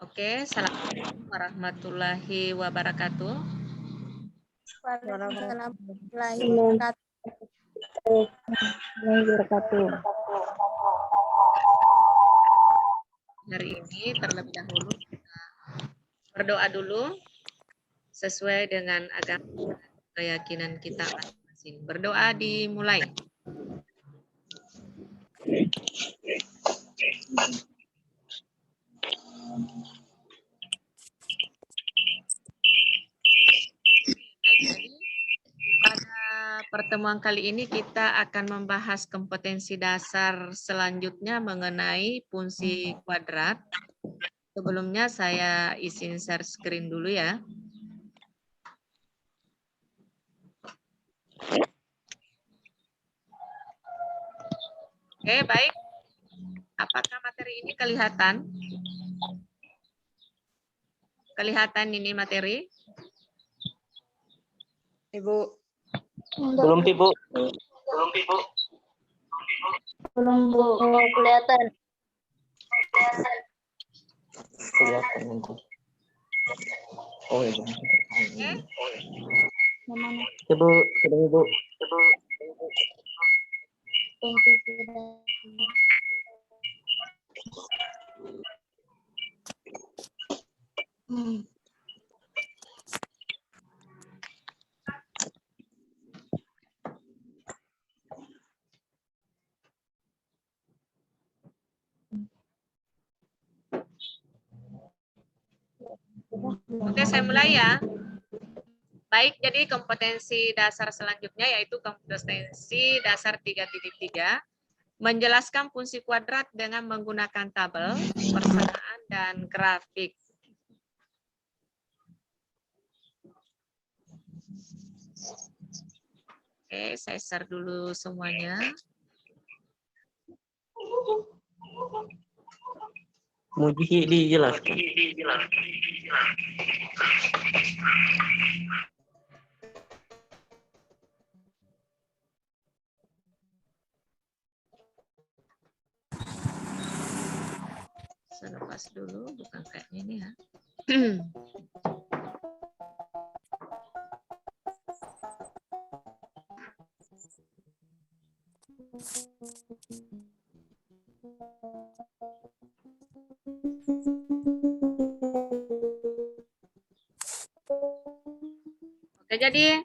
Oke, assalamualaikum warahmatullahi wabarakatuh. Waalaikumsalam warahmatullahi wabarakatuh. Hari ini terlebih dahulu kita berdoa dulu sesuai dengan agama keyakinan kita masing-masing. Berdoa dimulai. Baik, jadi pada pertemuan kali ini kita akan membahas kompetensi dasar selanjutnya mengenai fungsi kuadrat. Sebelumnya saya izin share screen dulu ya. Oke, baik. Apakah materi ini kelihatan? Kelihatan ini materi? Ibu. Belum, Ibu. Belum, Bu. Kelihatan. Kelihatan nanti. Oh, ya. Oke. Ibu, sudah Ibu. Oke, saya mulai ya. Baik, jadi kompetensi dasar selanjutnya yaitu kompetensi dasar 3.3, menjelaskan fungsi kuadrat dengan menggunakan tabel, persamaan, dan grafik. Oke, saya share dulu semuanya. Muji dijelaskan. Saya lepas dulu, bukan kayaknya ini ya. Oke, jadi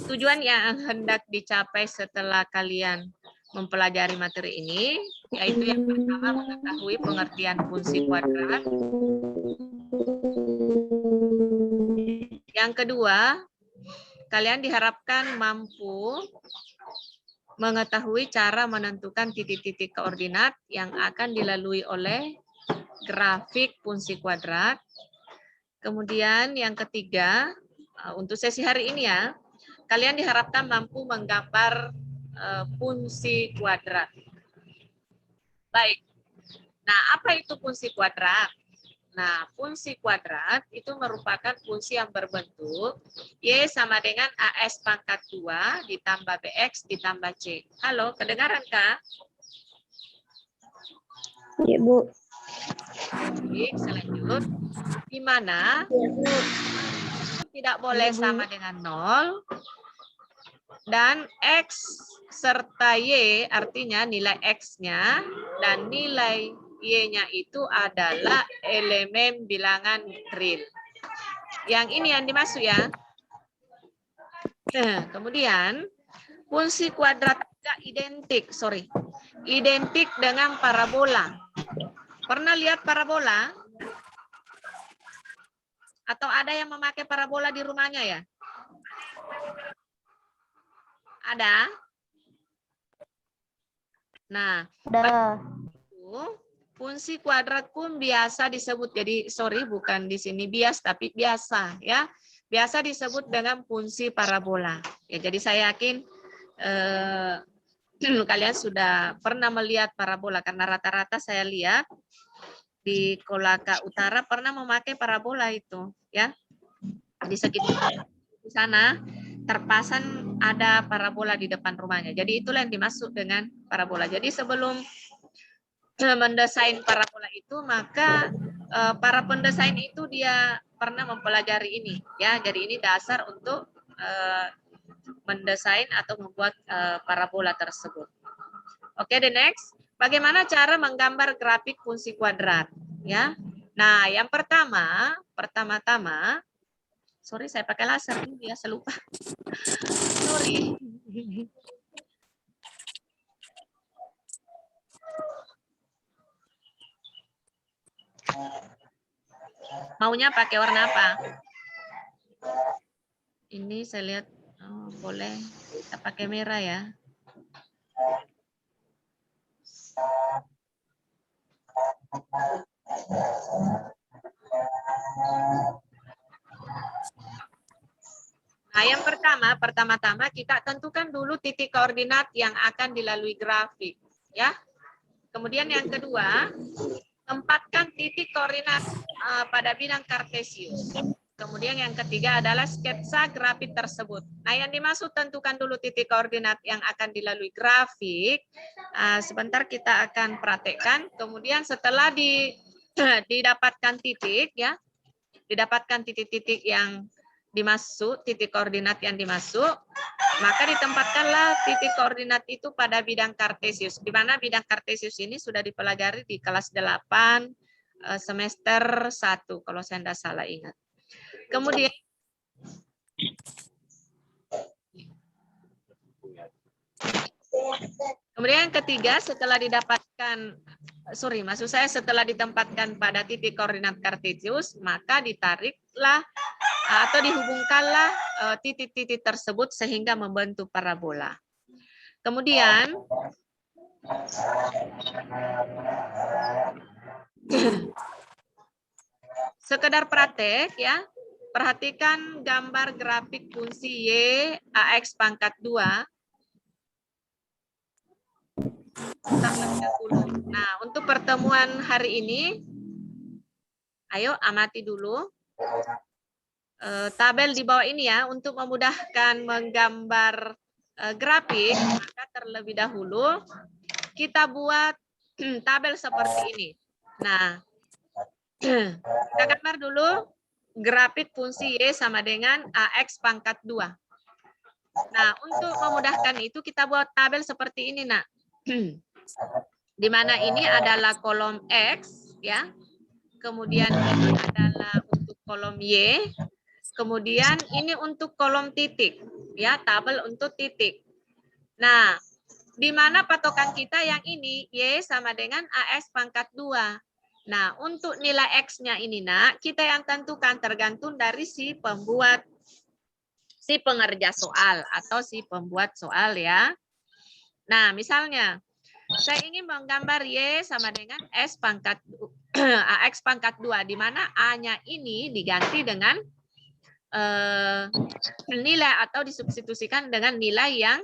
tujuan yang hendak dicapai setelah kalian mempelajari materi ini, yaitu yang pertama mengetahui pengertian fungsi kuadrat. Yang kedua, kalian diharapkan mampu mengetahui cara menentukan titik-titik koordinat yang akan dilalui oleh grafik fungsi kuadrat. Kemudian yang ketiga, untuk sesi hari ini ya, kalian diharapkan mampu menggambar fungsi kuadrat. Baik, nah apa itu fungsi kuadrat? Nah, fungsi kuadrat itu merupakan fungsi yang berbentuk Y sama dengan AS pangkat 2 ditambah BX ditambah C. Halo, kedengaran Kak? Iya, Bu. Baik, selanjut. Di mana tidak boleh sama dengan 0 dan X serta Y artinya nilai X-nya dan nilai Y-nya itu adalah elemen bilangan real. Yang ini yang dimaksud ya. Kemudian fungsi kuadrat identik dengan parabola. Pernah lihat parabola? Atau ada yang memakai parabola di rumahnya ya? Ada? Nah, fungsi kuadrat pun biasa disebut, jadi sorry bukan di sini bias tapi biasa ya. Biasa disebut dengan fungsi parabola. Ya, jadi saya yakin kalian sudah pernah melihat parabola karena rata-rata saya lihat di Kolaka Utara pernah memakai parabola itu ya. Di sekitar di sana terpasang ada parabola di depan rumahnya. Jadi itulah yang dimaksud dengan parabola. Jadi sebelum mendesain parabola itu maka para pendesain itu dia pernah mempelajari ini ya. Jadi ini dasar untuk mendesain atau membuat parabola tersebut. Oke, the next. Bagaimana cara menggambar grafik fungsi kuadrat ya? Nah, yang pertama-tama sorry saya pakai laser ini ya, saya lupa. Sorry. Maunya pakai warna apa? Ini saya lihat boleh kita pakai merah ya. Nah, yang pertama-tama kita tentukan dulu titik koordinat yang akan dilalui grafik, ya. Kemudian yang kedua, tempatkan titik koordinat pada bidang kartesius. Kemudian yang ketiga adalah sketsa grafik tersebut. Nah, yang dimaksud tentukan dulu titik koordinat yang akan dilalui grafik. Sebentar kita akan praktekkan. Kemudian setelah didapatkan titik, ya, didapatkan titik-titik yang dimasuk, titik koordinat yang dimasuk, maka ditempatkanlah titik koordinat itu pada bidang kartesius. Di mana bidang kartesius ini sudah dipelajari di kelas 8 semester 1 kalau saya tidak salah ingat. Kemudian yang ketiga, setelah ditempatkan pada titik koordinat kartesius, maka ditariklah atau dihubungkanlah titik-titik tersebut sehingga membentuk parabola. Kemudian sekedar praktek ya, perhatikan gambar grafik fungsi Y AX pangkat 2. Nah, untuk pertemuan hari ini, ayo amati dulu tabel di bawah ini ya, untuk memudahkan menggambar grafik, maka terlebih dahulu kita buat tabel seperti ini. Nah, kita gambar dulu grafik fungsi Y sama dengan AX pangkat 2. Nah, untuk memudahkan itu kita buat tabel seperti ini, nak. Di mana ini adalah kolom X, ya. Kemudian ini adalah untuk kolom Y. Kemudian ini untuk kolom titik, ya, tabel untuk titik. Nah, di mana patokan kita yang ini, Y sama dengan AX pangkat 2. Nah, untuk nilai X-nya ini, nak, kita yang tentukan tergantung dari si pengerja soal atau si pembuat soal ya. Nah, misalnya saya ingin menggambar Y sama dengan AX pangkat 2, di mana A-nya ini diganti dengan nilai atau disubstitusikan dengan nilai yang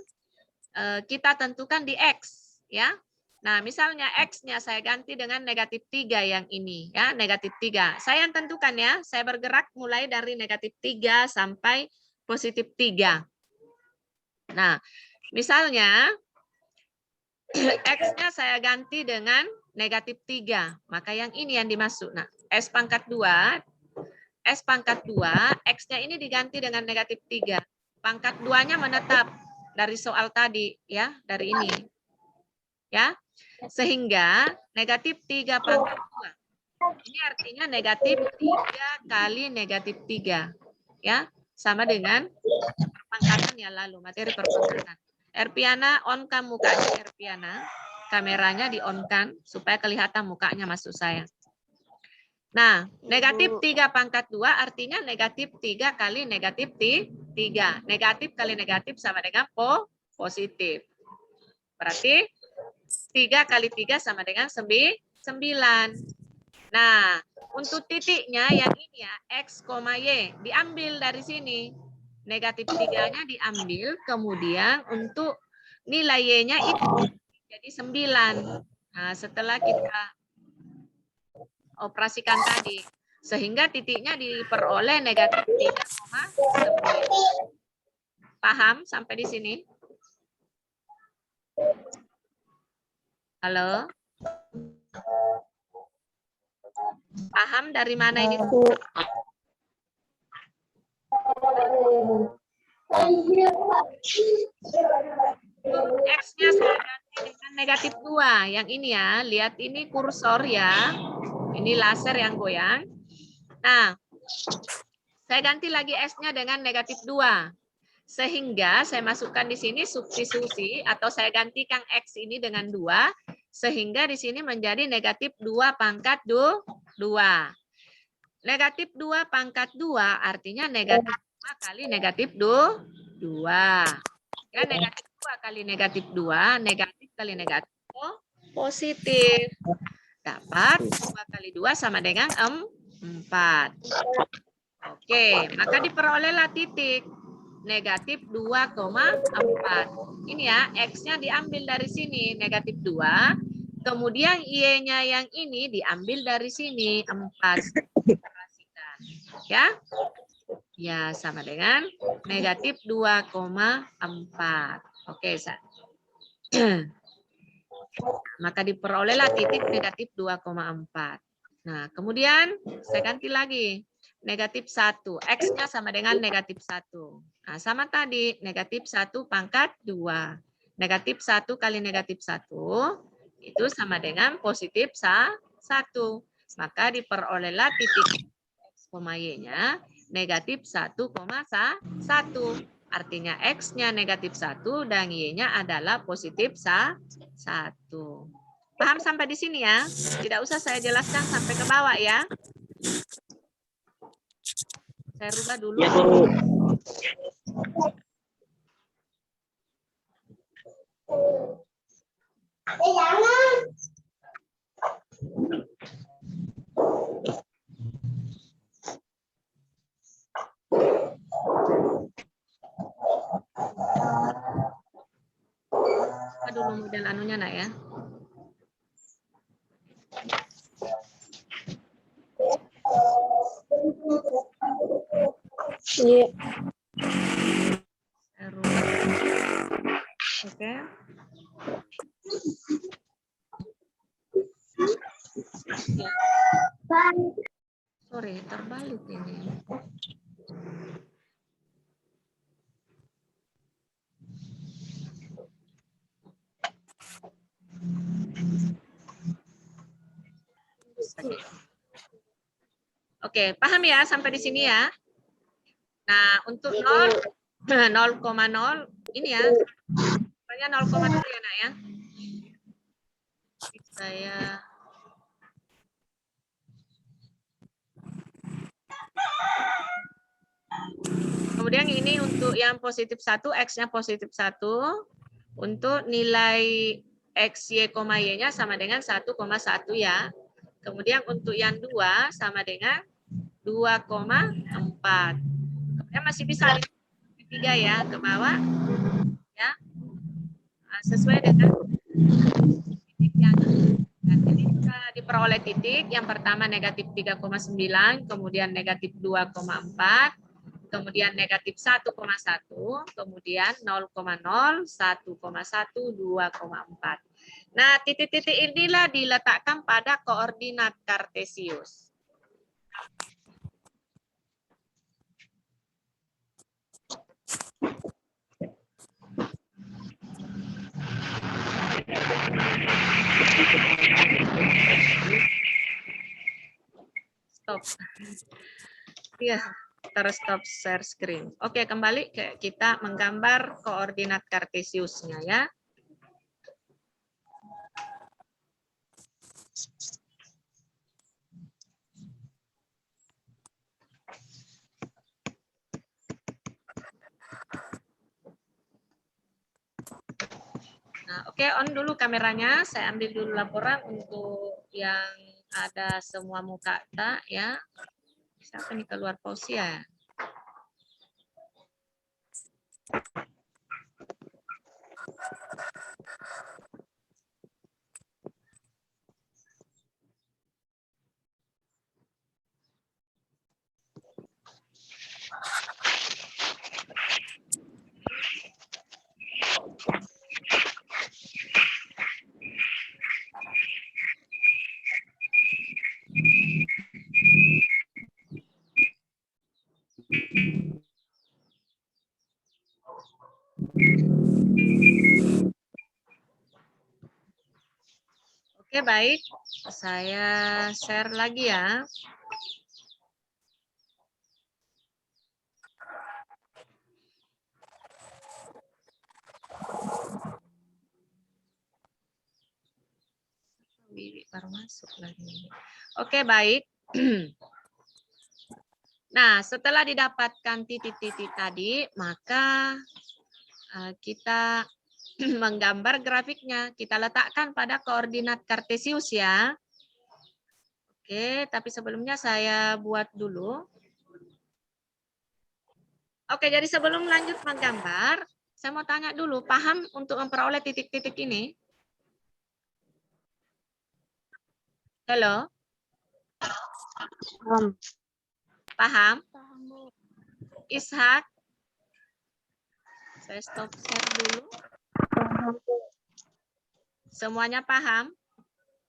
kita tentukan di X ya. Nah, misalnya X-nya saya ganti dengan negatif 3 yang ini ya, negatif 3. Saya yang tentukan ya, saya bergerak mulai dari negatif 3 sampai positif 3. Nah, misalnya X-nya saya ganti dengan negatif 3, maka yang ini yang dimasuk. Nah, S pangkat 2, X-nya ini diganti dengan negatif 3. Pangkat 2-nya menetap dari soal tadi, ya, dari ini. Ya, sehingga negatif 3 pangkat 2. Ini artinya negatif 3 kali negatif 3. Ya, sama dengan perpangkatan yang lalu, materi perpangkatan. Erpiana, on-kan mukanya, Erpiana. Kameranya di-on-kan supaya kelihatan mukanya maksud saya. Nah, negatif 3 pangkat 2 artinya negatif 3 kali negatif 3. Negatif kali negatif sama dengan positif. Berarti 3 kali 3 sama dengan 9. Nah, untuk titiknya yang ini ya, X, Y, diambil dari sini. Negatif 3-nya diambil, kemudian untuk nilai Y-nya itu jadi 9. Nah, setelah kita operasikan tadi, sehingga titiknya diperoleh negatif 3,9. Paham sampai di sini? Halo? Paham dari mana ini? Bu. X-nya saya ganti dengan negatif 2. Yang ini ya, lihat ini kursor ya. Ini laser yang goyang. Nah, saya ganti lagi X-nya dengan negatif 2. Sehingga saya masukkan di sini substitusi atau saya gantikan X ini dengan 2. Sehingga di sini menjadi negatif 2 pangkat 2. Negatif 2 pangkat 2 artinya negatif 2 kali negatif 2. Ya, negatif 2 kali negatif 2, negatif kali negatif positif. Dapat 2 kali 2 sama dengan 4. Oke, maka diperolehlah titik negatif 2,4. Ini ya, X-nya diambil dari sini, negatif 2. Kemudian Y-nya yang ini diambil dari sini, 4. Ya, ya sama dengan negatif 2,4. Oke, maka diperolehlah titik negatif 2,4. Nah, kemudian saya ganti lagi. Negatif 1. X-nya sama dengan negatif 1. Nah, sama tadi. Negatif 1 pangkat 2. Negatif 1 kali negatif 1 itu sama dengan positif 1. Maka diperolehlah titik X, Y-nya negatif 1,1. Artinya X-nya negatif 1 dan Y-nya adalah positif 1. Paham sampai di sini ya? Tidak usah saya jelaskan sampai ke bawah ya. Saya rubah dulu. Ya, Bu. Coba dulu model anunya nak ya. Iya. Saya rubah. Oke. Sorry, terbalik ini. Oke, paham ya sampai di sini ya. Nah, untuk 0,0 ini ya. Pokoknya 0,0 ya nak ya. Saya kemudian ini untuk yang positif 1, X-nya positif 1. Untuk nilai X, Y, Y-nya sama dengan 1,1 ya. Kemudian untuk yang 2 sama dengan 2,4. Kemudian masih bisa tiga ya ke bawah. Ya. Sesuai dengan titik yang jadi sudah diperoleh titik. Yang pertama negatif 3,9, kemudian negatif 2,4. Kemudian negatif 1,1, kemudian 0,0, 1,1, 2,4. Nah, titik-titik inilah diletakkan pada koordinat kartesius. Stop. Ya. Terus stop share screen. Oke, kembali ke kita menggambar koordinat kartesiusnya ya. Nah, oke, on dulu kameranya. Saya ambil dulu laporan untuk yang ada semua muka tak ya. Siapa nih keluar pause ya? Oke, baik. Saya share lagi ya. Wiwi baru masuk lagi. Oke, baik. Nah, setelah didapatkan titik-titik tadi, maka kita menggambar grafiknya. Kita letakkan pada koordinat kartesius ya. Oke, tapi sebelumnya saya buat dulu. Oke, jadi sebelum lanjut menggambar, saya mau tanya dulu, paham untuk memperoleh titik-titik ini? Halo? Paham? Ishak? Saya stop share dulu. Semuanya paham?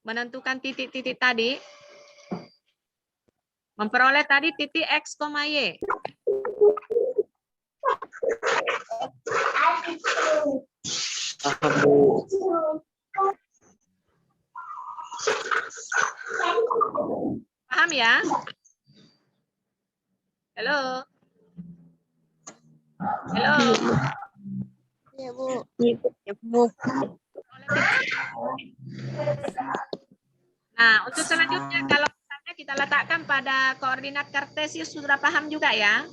Menentukan titik-titik tadi? Memperoleh tadi titik X, Y. Paham, Bu. Paham ya? Halo? Halo? Ya, Bu. Ya, Bu. Nah, untuk selanjutnya kalau misalnya kita letakkan pada koordinat kartesius sudah paham juga ya?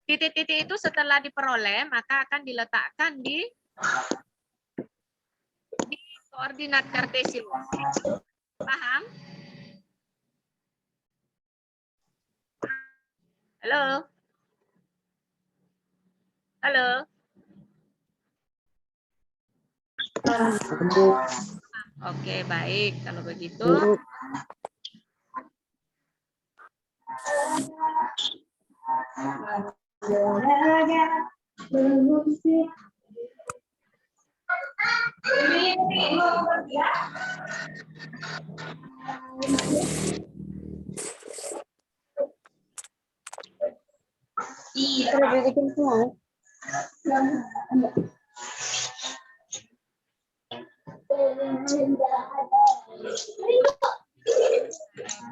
Titik-titik itu setelah diperoleh maka akan diletakkan di koordinat kartesius. Paham? Halo? Halo? Oke, baik. Kalau begitu.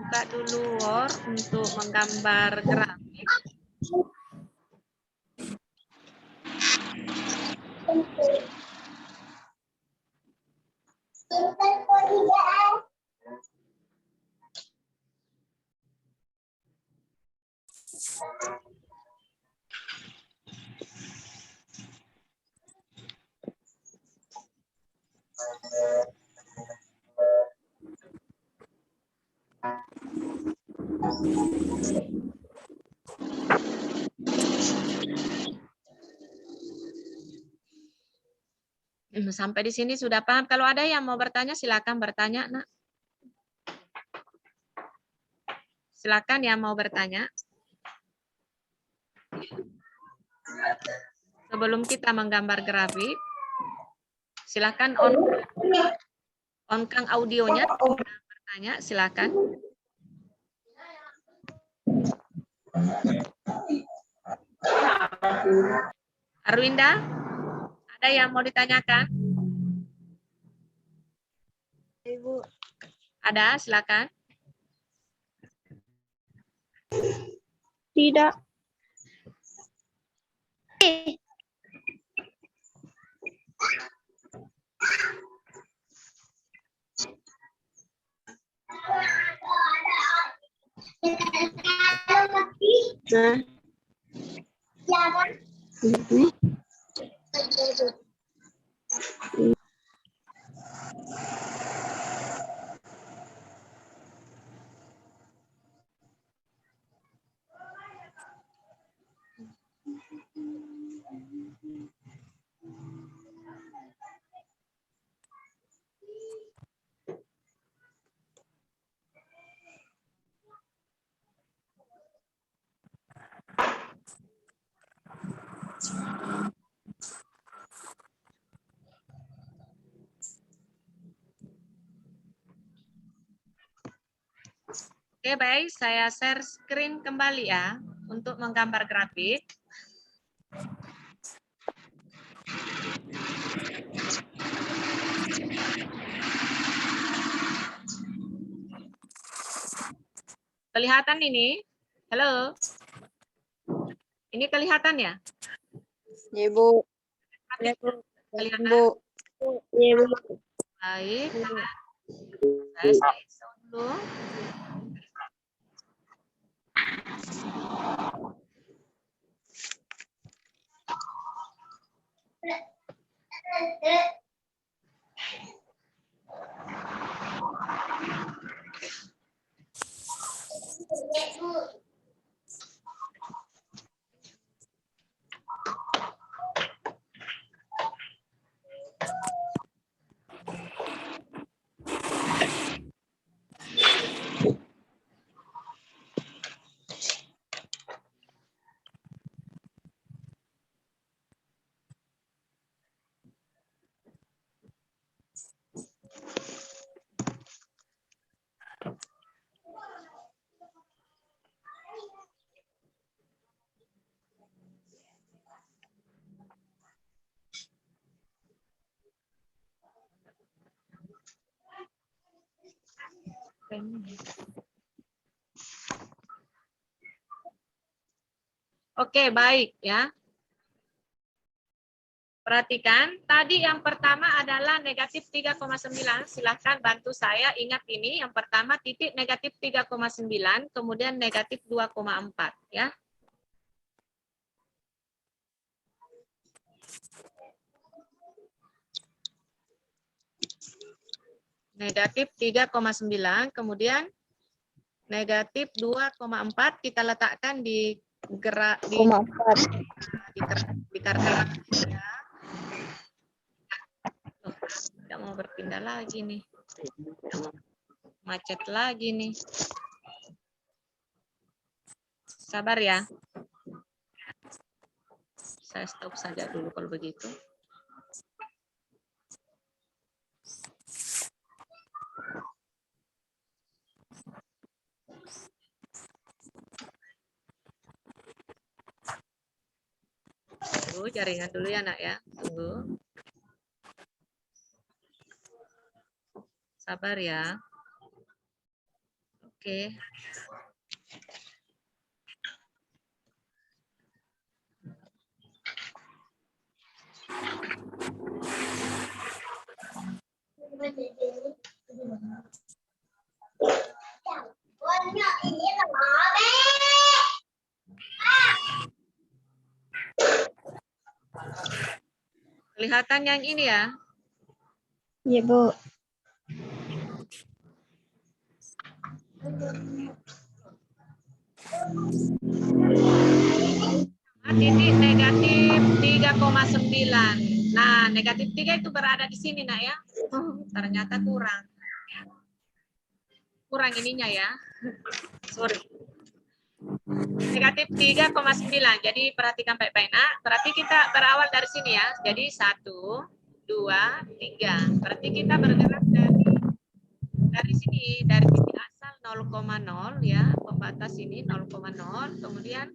Buka dulu Word untuk menggambar grafik. Sampai di sini sudah paham. Kalau ada yang mau bertanya, silakan bertanya, Nak. Silakan yang mau bertanya. Sebelum kita menggambar grafik, silakan on-kang audionya. Bertanya, silakan. Arwinda, ada yang mau ditanyakan? Ibu. Ada, silakan. Tidak. Oke, baik. Saya share screen kembali ya untuk menggambar grafik. Kelihatan ini? Halo? Ini kelihatan ya? Ya, Bu. Ya, Bu. Kelihatan? Bu. Ya, Bu. Baik. Saya slide sound dulu. Oke, baik ya. Perhatikan, tadi yang pertama adalah negatif 3,9. Silahkan bantu saya ingat ini. Yang pertama titik negatif 3,9, kemudian negatif 2,4 ya. Negatif 3,9, kemudian negatif 2,4 kita letakkan di gerak di kartu ya. Loh, tidak mau berpindah lagi nih. Macet lagi nih. Sabar ya. Saya stop saja dulu kalau begitu. Tunggu jaringan dulu ya, Nak ya. Tunggu. Sabar ya. Oke. Kelihatan yang ini ya? Iya, Bu. Titik negatif 3,9. Nah, negatif 3 itu berada di sini, Nak ya. Oh, ternyata kurang. Kurang ininya ya. Sorry. Negatif 3,9. Jadi perhatikan baik-baik, Nak. Berarti kita berawal dari sini ya. Jadi 1, 2, 3. Berarti kita bergerak dari sini, dari titik asal 0,0 ya. Pembatas ini 0,0. Kemudian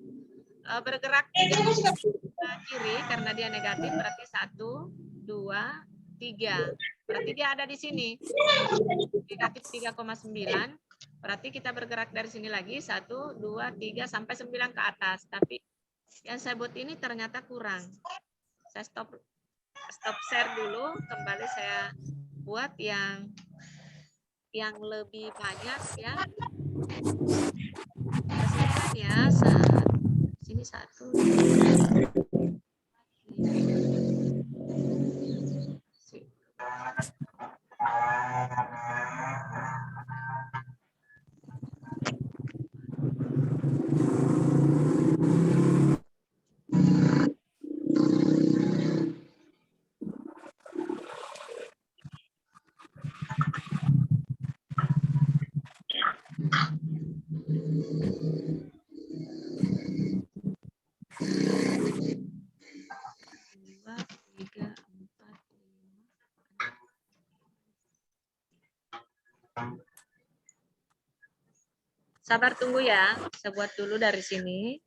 bergerak ke kiri karena dia negatif, berarti 1, 2, 3. Berarti dia ada di sini. Negatif 3,9. Berarti kita bergerak dari sini lagi 1, 2, 3 sampai 9 ke atas. Tapi yang saya buat ini ternyata kurang. Saya stop share dulu, kembali saya buat yang lebih banyak ya. Ya, sini 1. 2, 3, 4, 5. Sabar tunggu ya, saya buat dulu dari sini.